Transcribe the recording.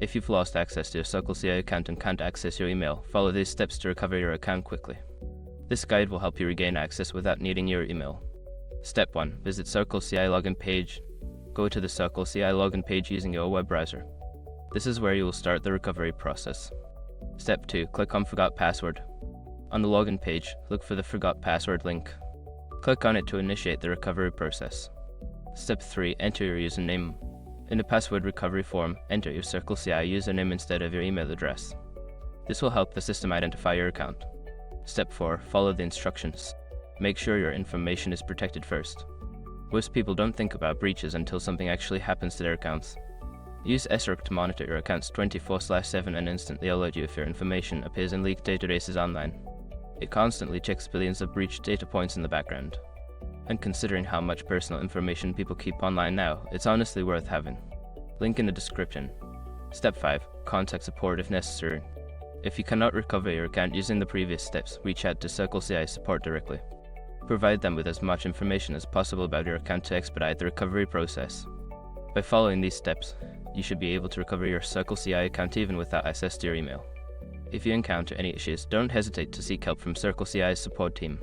If you've lost access to your CircleCI account and can't access your email, follow these steps to recover your account quickly. This guide will help you regain access without needing your email. Step 1. Visit CircleCI login page. Go to the CircleCI login page using your web browser. This is where you will start the recovery process. Step 2. Click on Forgot Password. On the login page, look for the Forgot Password link. Click on it to initiate the recovery process. Step 3. Enter your username. In the password recovery form, enter your CircleCI username instead of your email address. This will help the system identify your account. Step 4. Follow the instructions. Make sure your information is protected first. Most people don't think about breaches until something actually happens to their accounts. Use SRC to monitor your accounts 24/7 and instantly alert you if your information appears in leaked databases online. It constantly checks billions of breached data points in the background. And considering how much personal information people keep online now, it's honestly worth having. Link in the description. Step 5. Contact support if necessary. If you cannot recover your account using the previous steps, reach out to CircleCI support directly. Provide them with as much information as possible about your account to expedite the recovery process. By following these steps, you should be able to recover your CircleCI account even without access to your email. If you encounter any issues, don't hesitate to seek help from CircleCI's support team.